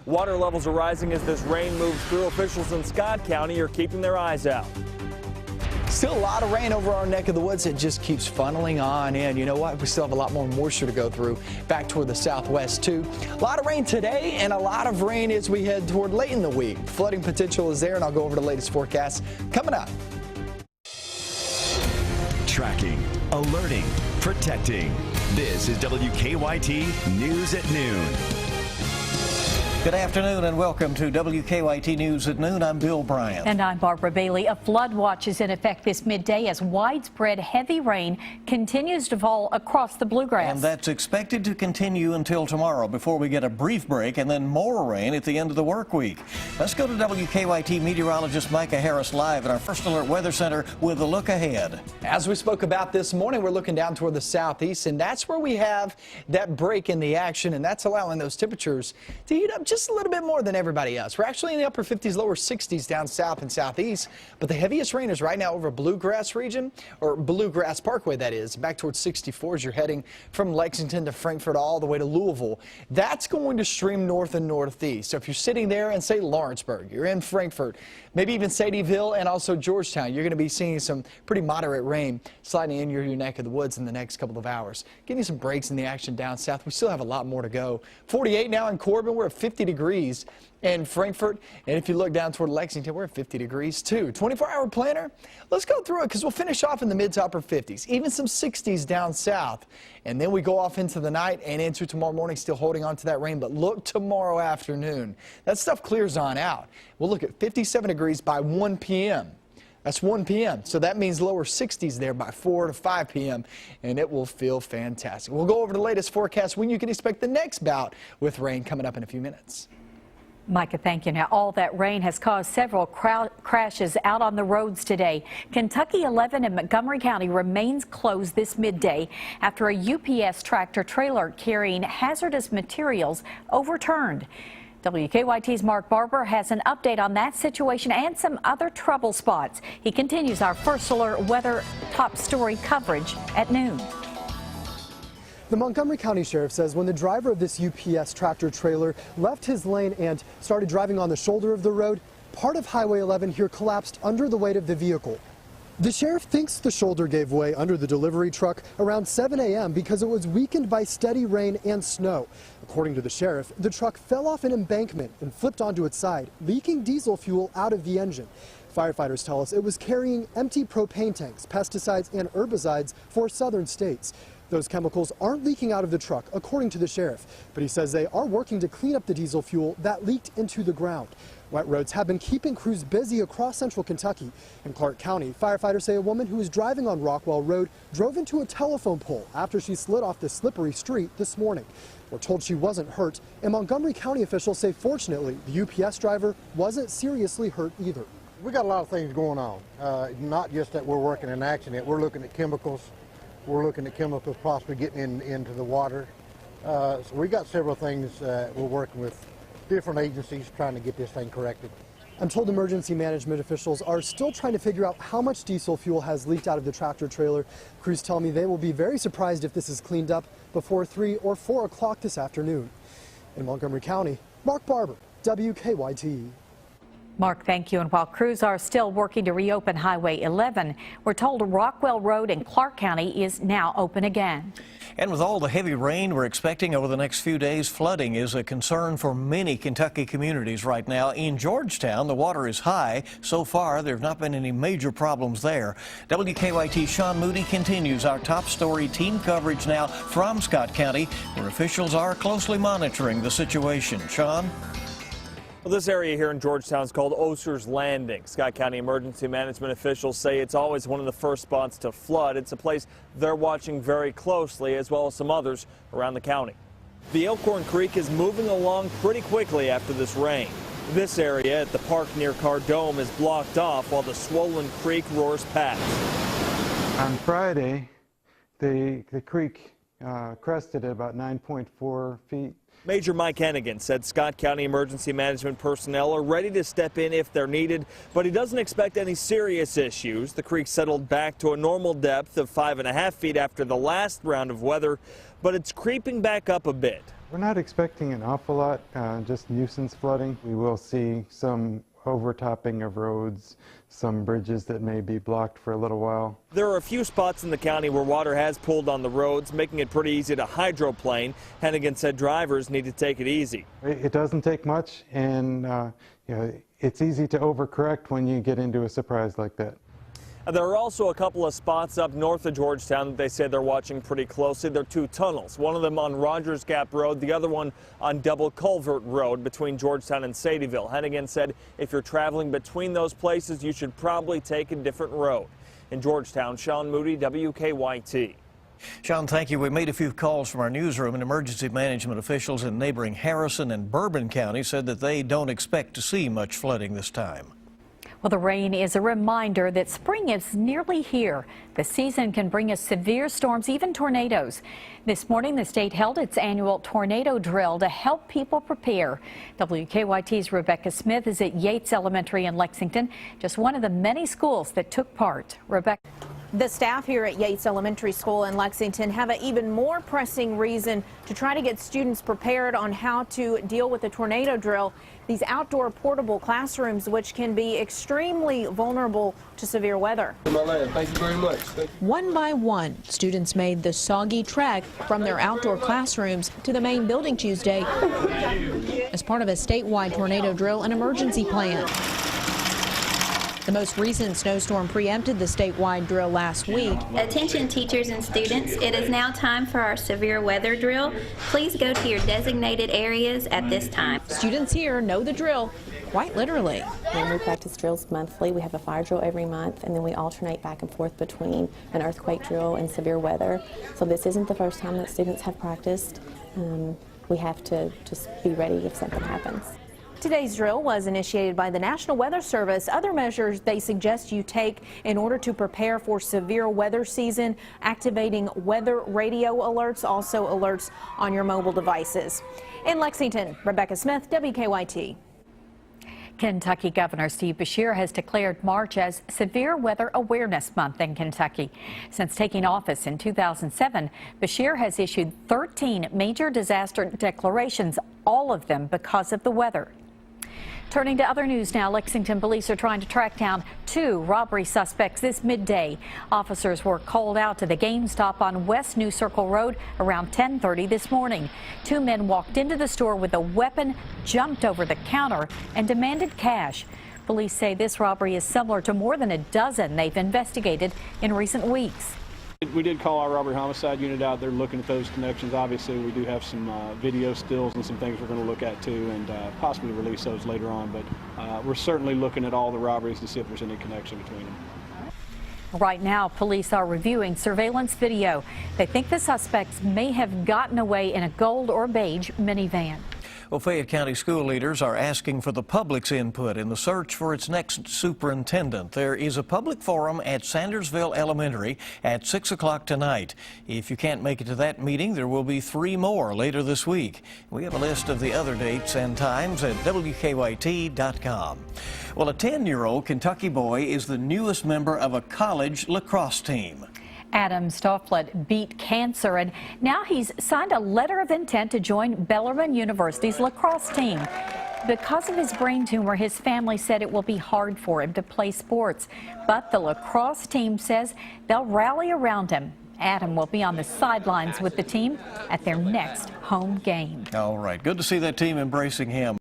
Water levels are rising as this rain moves through. Officials in Scott County are keeping their eyes out. Still a lot of rain over our neck of the woods. It just keeps funneling on in. You know what? We still have a lot more moisture to go through back toward the southwest, too. A lot of rain today and a lot of rain as we head toward late in the week. Flooding potential is there, and I'll go over the latest forecast coming up. Tracking, alerting, protecting. This is WKYT News at Noon. Good afternoon and welcome to WKYT News at Noon. I'm Bill Bryant. And I'm Barbara Bailey. A flood watch is in effect this midday as widespread heavy rain continues to fall across the bluegrass. And that's expected to continue until tomorrow before we get a brief break and then more rain at the end of the work week. Let's go to WKYT meteorologist Micah Harris live at our First Alert Weather Center with a look ahead. As we spoke about this morning, we're looking down toward the southeast, and that's where we have that break in the action, and that's allowing those temperatures to heat up just a little bit more than everybody else. We're actually in the upper 50s, lower 60s down south and southeast, but the heaviest rain is right now over Bluegrass region, or Bluegrass Parkway, that is, back towards 64 as you're heading from Lexington to Frankfort all the way to Louisville. That's going to stream north and northeast. So if you're sitting there in, say, Lawrenceburg, you're in Frankfort, maybe even Sadie'ville and also Georgetown, you're going to be seeing some pretty moderate rain sliding in your neck of the woods in the next couple of hours. Getting some breaks in the action down south. We still have a lot more to go. 48 now in Corbin. We're at 50 degrees in Frankfort, and if you look down toward Lexington, we're at 50 degrees too. 24-hour planner, let's go through it because we'll finish off in the mid to upper 50s, even some 60s down south, and then we go off into the night and into tomorrow morning, still holding on to that rain. But look tomorrow afternoon, that stuff clears on out. We'll look at 57 degrees by 1 p.m. That's 1 p.m. So that means lower 60s there by 4 to 5 p.m. and it will feel fantastic. We'll go over the latest forecast when you can expect the next bout with rain coming up in a few minutes. Micah, thank you. Now, all that rain has caused several crashes out on the roads today. Kentucky 11 in Montgomery County remains closed this midday after a UPS tractor trailer carrying hazardous materials overturned. WKYT's Mark Barber has an update on that situation and some other trouble spots. He continues our First Alert Weather top story coverage at noon. The Montgomery County Sheriff says when the driver of this UPS tractor trailer left his lane and started driving on the shoulder of the road, part of Highway 11 here collapsed under the weight of the vehicle. The sheriff thinks the shoulder gave way under the delivery truck around 7 a.m. because it was weakened by steady rain and snow. According to the sheriff, the truck fell off an embankment and flipped onto its side, leaking diesel fuel out of the engine. Firefighters tell us it was carrying empty propane tanks, pesticides and herbicides for southern states. Those chemicals aren't leaking out of the truck, according to the sheriff, but he says they are working to clean up the diesel fuel that leaked into the ground. Wet roads have been keeping crews busy across central Kentucky. In Clark County, firefighters say a woman who was driving on Rockwell Road drove into a telephone pole after she slid off the slippery street this morning. We're told she wasn't hurt, and Montgomery County officials say fortunately the UPS driver wasn't seriously hurt either. We got a lot of things going on, not just that we're working an accident, we're looking at chemicals. We're looking at chemicals possibly getting into the water. So we got several things we're working with different agencies trying to get this thing corrected. I'm told emergency management officials are still trying to figure out how much diesel fuel has leaked out of the tractor trailer. Crews tell me they will be very surprised if this is cleaned up before 3 or 4 o'clock this afternoon. In Montgomery County, Mark Barber, WKYT. Mark, thank you. And while crews are still working to reopen Highway 11, we're told Rockwell Road in Clark County is now open again. And with all the heavy rain we're expecting over the next few days, flooding is a concern for many Kentucky communities right now. In Georgetown, the water is high. So far, there have not been any major problems there. WKYT's Sean Moody continues our top story team coverage now from Scott County, where officials are closely monitoring the situation. Sean? Well, this area here in Georgetown is called Oser's Landing. Scott County emergency management officials say it's always one of the first spots to flood. It's a place they're watching very closely, as well as some others around the county. The Elkhorn Creek is moving along pretty quickly after this rain. This area at the park near Cardome is blocked off while the swollen creek roars past. On Friday, the creek crested at about 9.4 feet. Major Mike Hennigan said Scott County emergency management personnel are ready to step in if they're needed, but he doesn't expect any serious issues. The creek settled back to a normal depth of 5.5 feet after the last round of weather, but it's creeping back up a bit. We're not expecting an awful lot, just nuisance flooding. We will see some overtopping of roads, some bridges that may be blocked for a little while. There are a few spots in the county where water has pooled on the roads, making it pretty easy to hydroplane. Hennigan said drivers need to take it easy. It doesn't take much, and you know, it's easy to overcorrect when you get into a surprise like that. There are also a couple of spots up north of Georgetown that they say they're watching pretty closely. There are two tunnels, one of them on Rogers Gap Road, the other one on Double Culvert Road between Georgetown and Sadieville. Hennigan said if you're traveling between those places, you should probably take a different road. In Georgetown, Sean Moody, WKYT. Sean, thank you. We made a few calls from our newsroom, and emergency management officials in neighboring Harrison and Bourbon County said that they don't expect to see much flooding this time. Well, the rain is a reminder that spring is nearly here. The season can bring us severe storms, even tornadoes. This morning, the state held its annual tornado drill to help people prepare. WKYT's Rebecca Smith is at Yates Elementary in Lexington, just one of the many schools that took part. Rebecca. The staff here at Yates Elementary School in Lexington have an even more pressing reason to try to get students prepared on how to deal with the tornado drill. These outdoor portable classrooms, which can be extremely vulnerable to severe weather. Thank you very much. One by one, students made the soggy trek from their outdoor classrooms to the main building Tuesday as part of a statewide tornado drill and emergency plan. The most recent snowstorm preempted the statewide drill last week. Attention teachers and students, it is now time for our severe weather drill. Please go to your designated areas at this time. Students here know the drill, quite literally. When we practice drills monthly, we have a fire drill every month, and then we alternate back and forth between an earthquake drill and severe weather. So this isn't the first time that students have practiced. We have to just be ready if something happens. Today's drill was initiated by the National Weather Service. Other measures they suggest you take in order to prepare for severe weather season, activating weather radio alerts, also alerts on your mobile devices. In Lexington, Rebecca Smith, WKYT. Kentucky Governor Steve Beshear has declared March as Severe Weather Awareness Month in Kentucky. Since taking office in 2007, Beshear has issued 13 major disaster declarations, all of them because of the weather. Turning to other news now, Lexington police are trying to track down 2 robbery suspects this midday. Officers were called out to the GameStop on West New Circle Road around 10:30 this morning. 2 men walked into the store with a weapon, jumped over the counter, and demanded cash. Police say this robbery is similar to more than a dozen they've investigated in recent weeks. We did call our robbery homicide unit out. They're looking at those connections. Obviously, we do have some video stills and some things we're going to look at too, and possibly release those later on. But we're certainly looking at all the robberies to see if there's any connection between them. Right now, police are reviewing surveillance video. They think the suspects may have gotten away in a gold or beige minivan. Well, Fayette County school leaders are asking for the public's input in the search for its next superintendent. There is a public forum at Sandersville Elementary at 6 o'clock tonight. If you can't make it to that meeting, there will be 3 more later this week. We have a list of the other dates and times at WKYT.com. Well, a 10-year-old Kentucky boy is the newest member of a college lacrosse team. Adam Stofflet beat cancer, and now he's signed a letter of intent to join Bellarmine University's lacrosse team. Because of his brain tumor, his family said it will be hard for him to play sports, but the lacrosse team says they'll rally around him. Adam will be on the sidelines with the team at their next home game. All right, good to see that team embracing him.